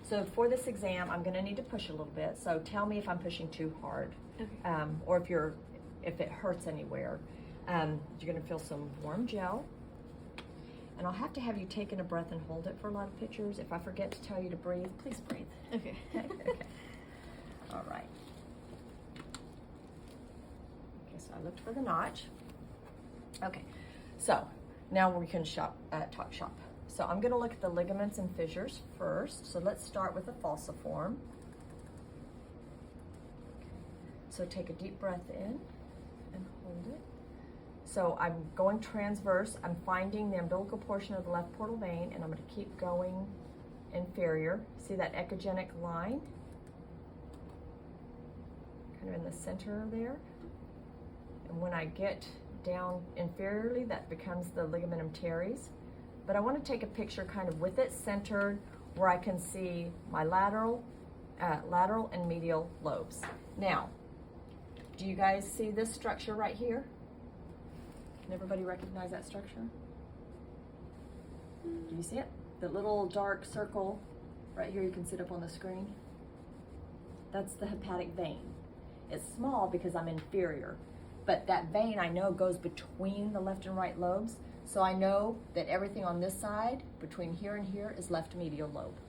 So for this exam, I'm gonna need to push a little bit. So tell me if I'm pushing too hard, Okay. or if it hurts anywhere. You're gonna feel some warm gel. And I'll have to have you take in a breath and hold it for a lot of pictures. If I forget to tell you to breathe, please breathe. Okay. Okay. All right. Okay, so I looked for the notch. Okay, so now we can talk shop. So I'm gonna look at the ligaments and fissures first. So let's start with the falciform. Okay. So take a deep breath in and hold it. So I'm going transverse. I'm finding the umbilical portion of the left portal vein, and I'm going to keep going inferior. See that echogenic line? Kind of in the center there. And when I get down inferiorly, that becomes the ligamentum teres. But I want to take a picture kind of with it centered where I can see my lateral and medial lobes. Now, do you guys see this structure right here? Can everybody recognize that structure? Do you see it? The little dark circle right here you can see up on the screen. That's the hepatic vein. It's small because I'm inferior, but that vein I know goes between the left and right lobes, so I know that everything on this side, between here and here, is left medial lobe.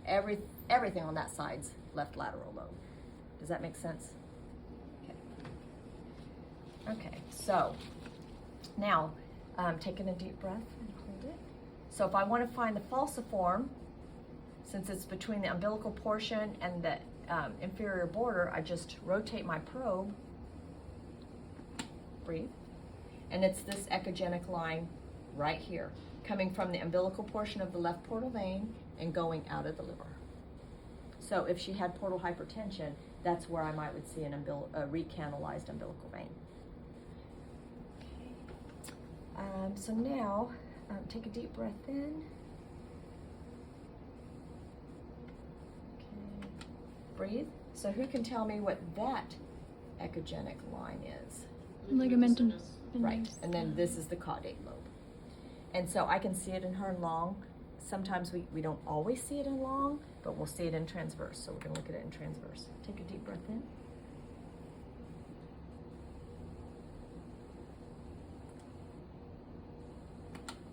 Everything on that side's left lateral lobe. Does that make sense? Okay, so now, taking a deep breath and hold it. So if I want to find the falciform, since it's between the umbilical portion and the inferior border, I just rotate my probe, breathe, and it's this echogenic line right here, coming from the umbilical portion of the left portal vein and going out of the liver. So if she had portal hypertension, that's where I would see a recanalized umbilical vein. So now, take a deep breath in. Okay, breathe. So who can tell me what that echogenic line is? Ligamentum. Right, and then this is the caudate lobe. And so I can see it in her long. Sometimes we don't always see it in long, but we'll see it in transverse. So we're gonna look at it in transverse. Take a deep breath in.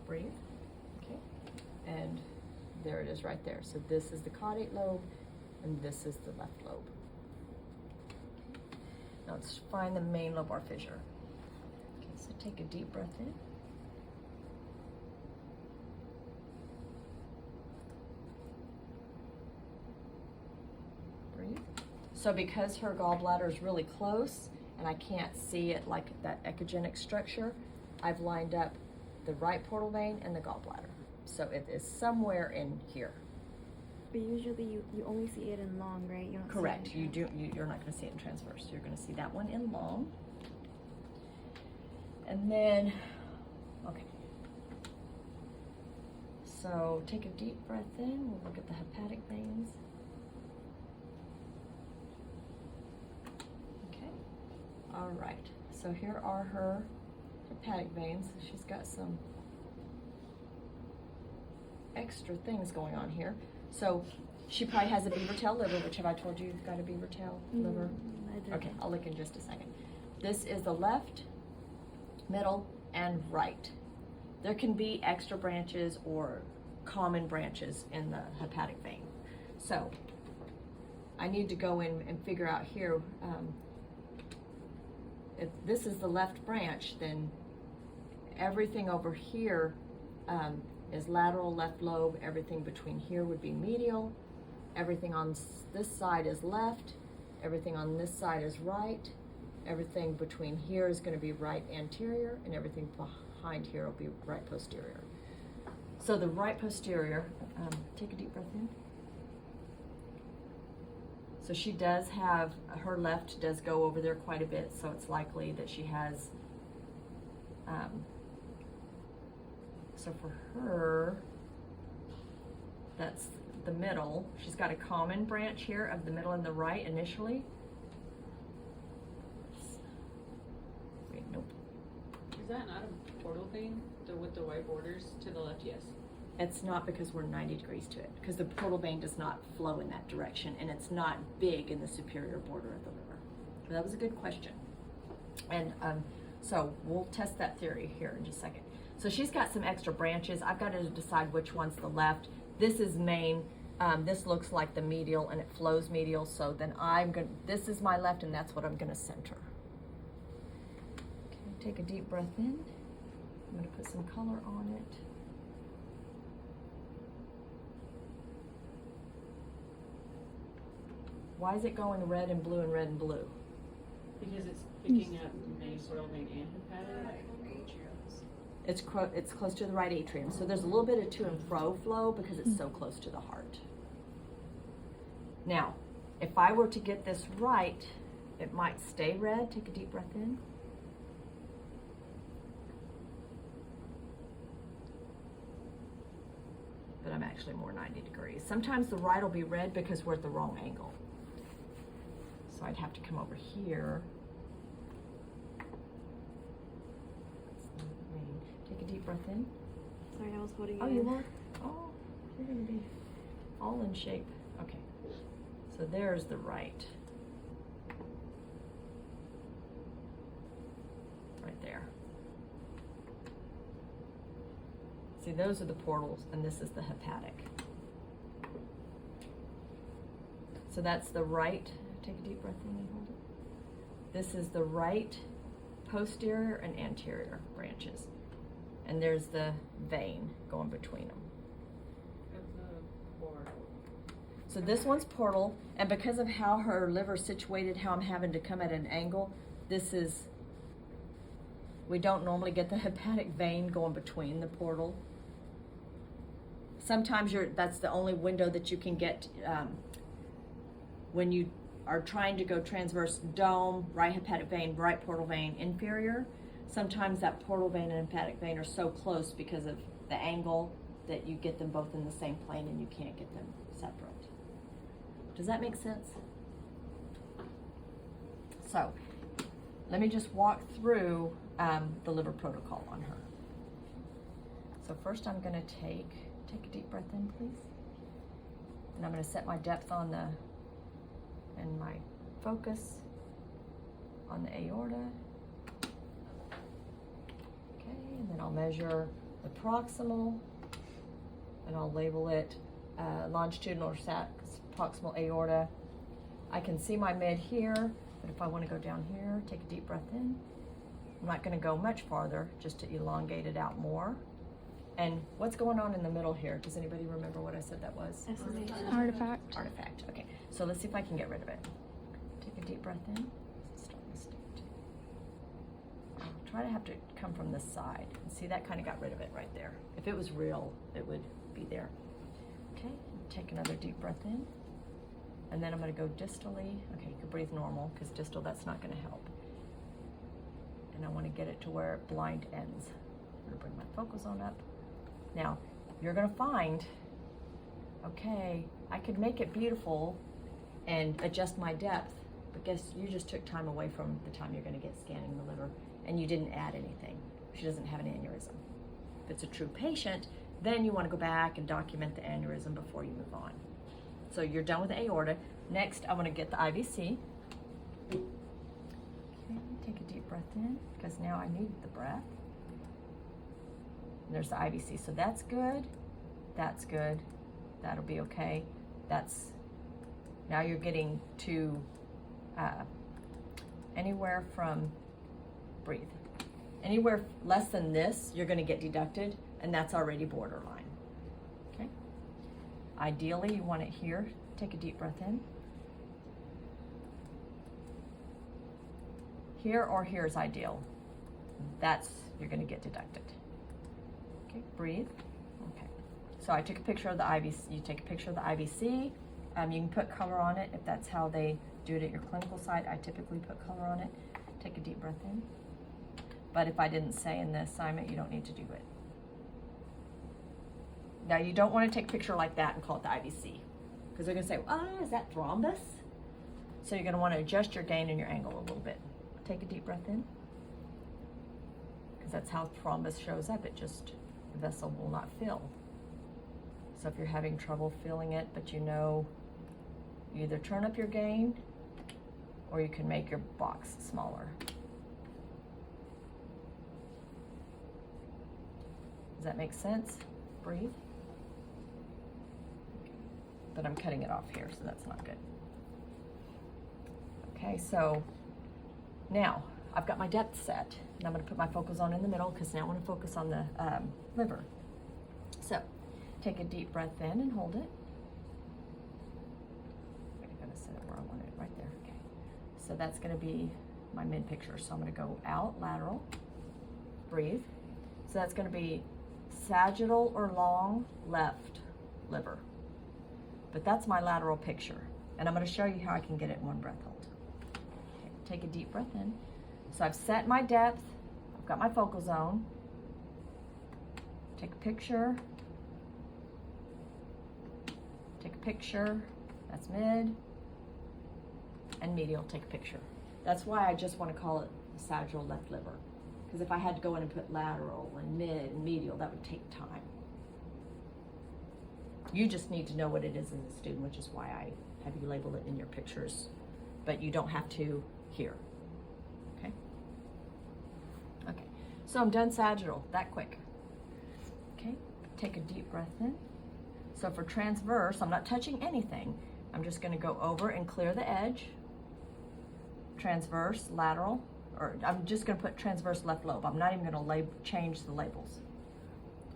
Breathe, okay, and there it is right there. So this is the caudate lobe, and this is the left lobe. Now let's find the main lobar fissure. Okay, so take a deep breath in. Breathe. So because her gallbladder is really close, and I can't see it like that echogenic structure, I've lined up the right portal vein and the gallbladder. So it is somewhere in here. But usually you only see it in long, right? You don't Correct. See it in You're not going to see it in transverse. You're going to see that one in long. And then, okay. So take a deep breath in. We'll look at the hepatic veins. Okay. All right. So here are her hepatic veins. She's got some extra things going on here. So she probably has a beaver tail liver, which have I told you you've got a beaver tail liver? I did. Okay, I'll look in just a second. This is the left, middle, and right. There can be extra branches or common branches in the hepatic vein. So I need to go in and figure out here, if this is the left branch, then everything over here is lateral left lobe. Everything between here would be medial. Everything on this side is left. Everything on this side is right. Everything between here is going to be right anterior, and everything behind here will be right posterior. So the right posterior, take a deep breath in. So she does have, her left does go over there quite a bit, so it's likely that she has, so for her, that's the middle. She's got a common branch here of the middle and the right initially. Wait, nope. Is that not a portal vein with the white borders to the left? Yes. It's not because we're 90 degrees to it, because the portal vein does not flow in that direction, and it's not big in the superior border of the liver. So that was a good question. And so we'll test that theory here in just a second. So she's got some extra branches. I've got to decide which one's the left. This is main. This looks like the medial, and it flows medial. So then this is my left, and that's what I'm gonna center. Okay, take a deep breath in. I'm gonna put some color on it. Why is it going red and blue and red and blue? Because it's picking up main, portal vein, and hepatic. It's close to the right atrium, so there's a little bit of to and fro flow because it's so close to the heart. Now, if I were to get this right, it might stay red. Take a deep breath in. But I'm actually more 90 degrees. Sometimes the right will be red because we're at the wrong angle. So I'd have to come over here. Take a deep breath in. Sorry, I was holding it Oh, in. you were? Oh, you're gonna be all in shape. Okay. So there's the right. Right there. See, those are the portals, and this is the hepatic. So that's the right. Take a deep breath in and hold it. This is the right posterior and anterior branches. And there's the vein going between them. So this one's portal, and because of how her liver's situated, how I'm having to come at an angle, we don't normally get the hepatic vein going between the portal. Sometimes that's the only window that you can get when you are trying to go transverse dome, right hepatic vein, right portal vein, inferior. Sometimes that portal vein and hepatic vein are so close because of the angle that you get them both in the same plane and you can't get them separate. Does that make sense? So, let me just walk through the liver protocol on her. So first I'm gonna take a deep breath in, please. And I'm gonna set my depth and my focus on the aorta. And then I'll measure the proximal, and I'll label it longitudinal or proximal aorta. I can see my mid here, but if I want to go down here, take a deep breath in. I'm not going to go much farther, just to elongate it out more. And what's going on in the middle here? Does anybody remember what I said that was? Artifact. Artifact. Okay, so let's see if I can get rid of it. Take a deep breath in. Try to have to come from this side. And see, that kind of got rid of it right there. If it was real, it would be there. Okay, take another deep breath in. And then I'm gonna go distally. Okay, you can breathe normal, because distal, that's not gonna help. And I wanna get it to where it blind ends. I'm gonna bring my focus on up. Now, you're gonna find, okay, I could make it beautiful and adjust my depth, but guess you just took time away from the time you're gonna get scanning the liver, and you didn't add anything. She doesn't have an aneurysm. If it's a true patient, then you want to go back and document the aneurysm before you move on. So you're done with the aorta. Next, I want to get the IVC. Okay, take a deep breath in, because now I need the breath. And there's the IVC, so that's good. That's good. That'll be okay. Now you're getting to anywhere from, breathe. Anywhere less than this, you're going to get deducted, and that's already borderline. Okay? Ideally, you want it here. Take a deep breath in. Here or here is ideal. You're going to get deducted. Okay, breathe. Okay. So I took a picture of the IVC. You take a picture of the IVC. You can put color on it if that's how they do it at your clinical site. I typically put color on it. Take a deep breath in. But if I didn't say in the assignment, you don't need to do it. Now, you don't want to take a picture like that and call it the IVC, because they're going to say, is that thrombus? So you're going to want to adjust your gain and your angle a little bit. Take a deep breath in, because that's how thrombus shows up. The vessel will not fill. So if you're having trouble feeling it, but you know, you either turn up your gain or you can make your box smaller. Does that make sense? Breathe. But I'm cutting it off here, so that's not good. Okay, so now I've got my depth set, and I'm going to put my focal zone in the middle because now I want to focus on the liver. So take a deep breath in and hold it. I'm going to set it where I want it, right there. Okay. So that's going to be my mid picture. So I'm going to go out, lateral, breathe. So that's going to be sagittal or long left liver. But that's my lateral picture. And I'm going to show you how I can get it in one breath hold. Okay, take a deep breath in. So I've set my depth. I've got my focal zone. Take a picture. Take a picture. That's mid. And medial, take a picture. That's why I just want to call it sagittal left liver. Because if I had to go in and put lateral and mid and medial, that would take time. You just need to know what it is as a student, which is why I have you label it in your pictures, but you don't have to here, okay? Okay, so I'm done sagittal, that quick. Okay, take a deep breath in. So for transverse, I'm not touching anything. I'm just gonna go over and clear the edge. Transverse, lateral, or I'm just gonna put transverse left lobe. I'm not even gonna change the labels.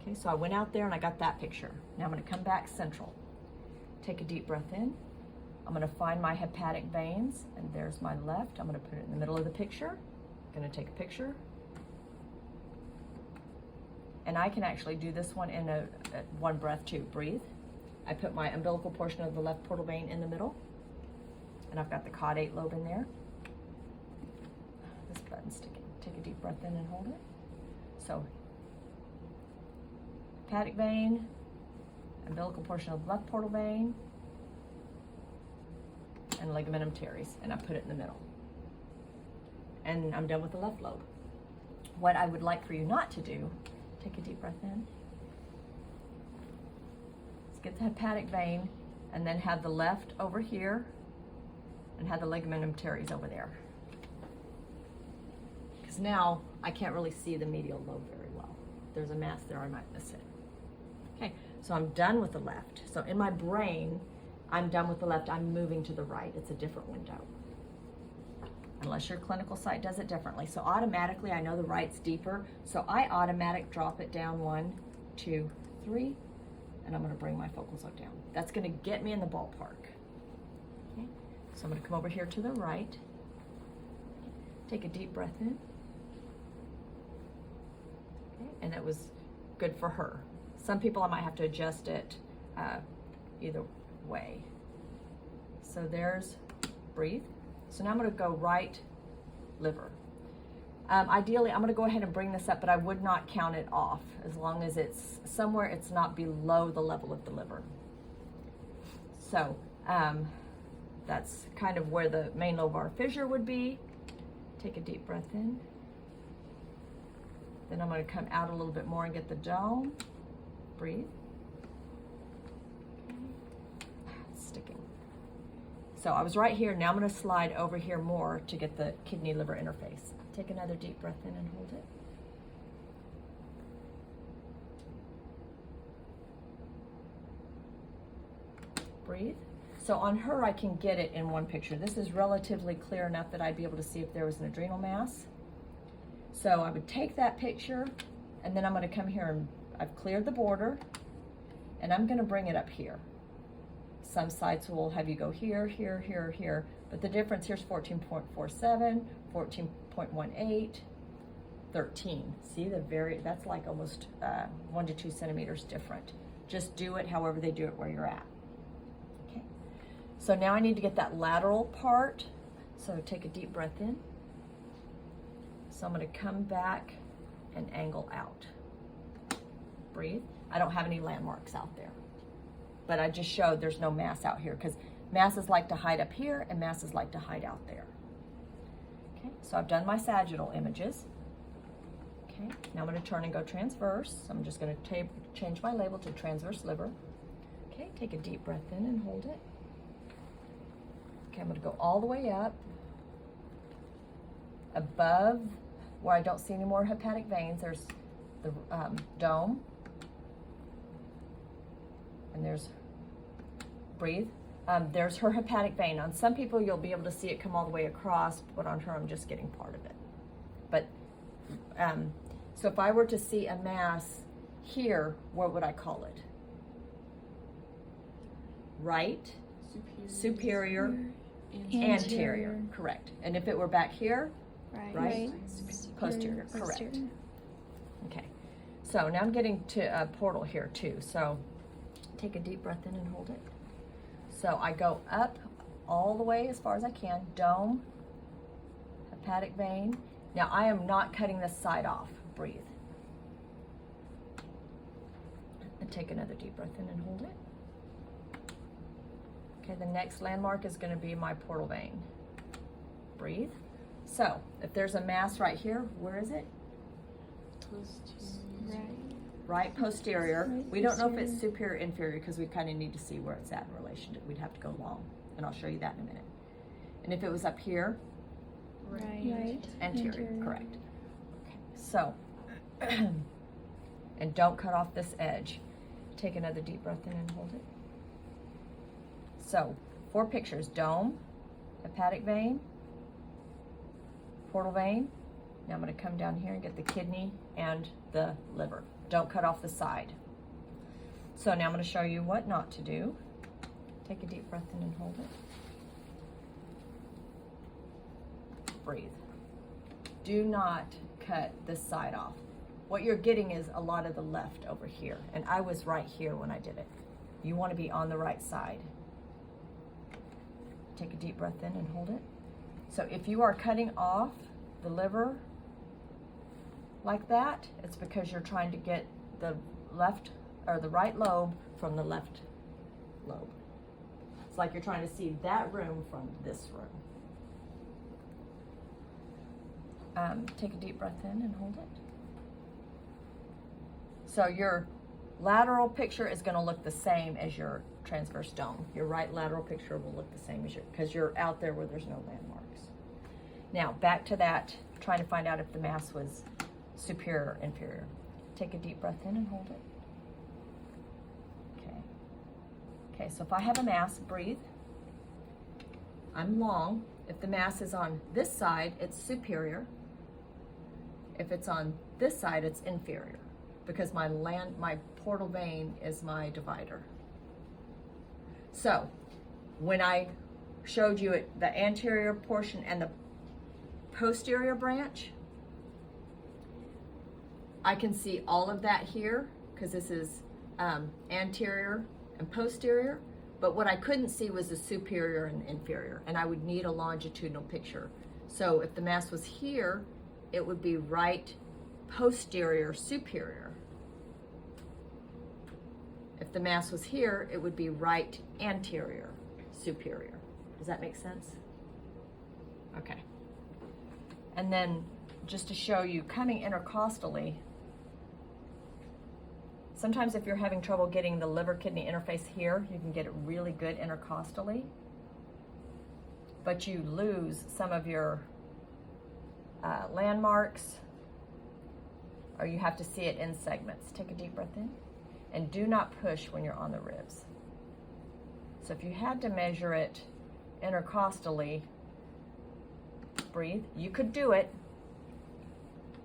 Okay, so I went out there and I got that picture. Now I'm going to come back central. Take a deep breath in. I'm going to find my hepatic veins, and there's my left. I'm going to put it in the middle of the picture. I'm going to take a picture. And I can actually do this one in one breath too. Breathe. I put my umbilical portion of the left portal vein in the middle, and I've got the caudate lobe in there. This button's sticking. Take a deep breath in and hold it. So hepatic vein, umbilical portion of the left portal vein, and ligamentum teres, and I put it in the middle. And I'm done with the left lobe. What I would like for you not to do, take a deep breath in. Let's get the hepatic vein, and then have the left over here, and have the ligamentum teres over there. Because now I can't really see the medial lobe very well. If there's a mass there, I might miss it. Okay, so I'm done with the left. So in my brain, I'm done with the left. I'm moving to the right. It's a different window. Unless your clinical site does it differently. So automatically, I know the right's deeper. So I automatic drop it down 1, 2, 3, and I'm gonna bring my focal zone down. That's gonna get me in the ballpark. Okay, so I'm gonna come over here to the right. Take a deep breath in. Okay, and that was good for her. Some people I might have to adjust it either way. So there's breathe. So now I'm going to go right liver. Ideally, I'm going to go ahead and bring this up, but I would not count it off as long as it's somewhere it's not below the level of the liver. So that's kind of where the main lobar fissure would be. Take a deep breath in. Then I'm going to come out a little bit more and get the dome. Breathe. Okay. It's sticking. So I was right here. Now I'm going to slide over here more to get the kidney-liver interface. Take another deep breath in and hold it. Breathe. So on her, I can get it in one picture. This is relatively clear enough that I'd be able to see if there was an adrenal mass. So I would take that picture, and then I'm going to come here and I've cleared the border, and I'm going to bring it up here. Some sites will have you go here, here, here, here, but the difference here's 14.47, 14.18, 13. See that's like almost 1 to 2 centimeters different. Just do it however they do it where you're at. Okay. So now I need to get that lateral part. So take a deep breath in. So I'm going to come back and angle out. Breathe. I don't have any landmarks out there, but I just showed there's no mass out here because masses like to hide up here and masses like to hide out there. Okay, so I've done my sagittal images. Okay, now I'm going to turn and go transverse. I'm just going to change my label to transverse liver. Okay, take a deep breath in and hold it. Okay, I'm gonna go all the way up, above where I don't see any more hepatic veins. There's the dome, and there's, breathe. There's her hepatic vein. On some people, you'll be able to see it come all the way across, but on her, I'm just getting part of it. But, so if I were to see a mass here, what would I call it? Right, superior, anterior, correct. And if it were back here, right? Posterior, correct. Okay, so now I'm getting to a portal here too. So take a deep breath in and hold it. So I go up all the way as far as I can, dome, hepatic vein. Now I am not cutting this side off, breathe. And take another deep breath in and hold it. Okay, the next landmark is going to be my portal vein. Breathe. So, if there's a mass right here, where is it? Right posterior. Right We don't know if it's posterior. superior or inferior because we kind of need to see where it's at in relation to, we'd have to go long, and I'll show you that in a minute. And if it was up here, Right. anterior, correct. Okay, so, and don't cut off this edge. Take another deep breath in and hold it. So, 4 pictures, dome, hepatic vein, portal vein. Now I'm going to come down here and get the kidney and the liver. Don't cut off the side. So now I'm going to show you what not to do. Take a deep breath in and hold it. Breathe. Do not cut this side off. What you're getting is a lot of the left over here, and I was right here when I did it. You want to be on the right side. Take a deep breath in and hold it. So if you are cutting off the liver like that, it's because you're trying to get the left or the right lobe from the left lobe. It's like you're trying to see that room from this room. Take a deep breath in and hold it. So your lateral picture is going to look the same as your transverse dome. Your right lateral picture will look the same as your, because you're out there where there's no landmarks. Now back to that, trying to find out if the mass was superior or inferior. Take a deep breath in and hold it. Okay. Okay, so if I have a mass, breathe. I'm long. If the mass is on this side, it's superior. If it's on this side, it's inferior, because my portal vein is my divider. So when I showed you the anterior portion and the posterior branch, I can see all of that here because this is anterior and posterior, but what I couldn't see was the superior and inferior, and I would need a longitudinal picture. So if the mass was here, it would be right posterior superior. If the mass was here, it would be right anterior superior. Does that make sense? Okay. And then just to show you, coming intercostally, sometimes if you're having trouble getting the liver-kidney interface here, you can get it really good intercostally, but you lose some of your landmarks, or you have to see it in segments. Take a deep breath in, and do not push when you're on the ribs. So if you had to measure it intercostally, breathe. You could do it,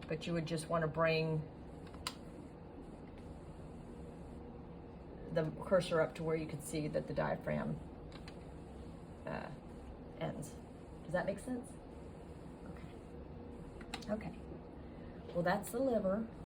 but you would just want to bring the cursor up to where you could see that the diaphragm ends. Does that make sense? Okay. Okay. Well, that's the liver.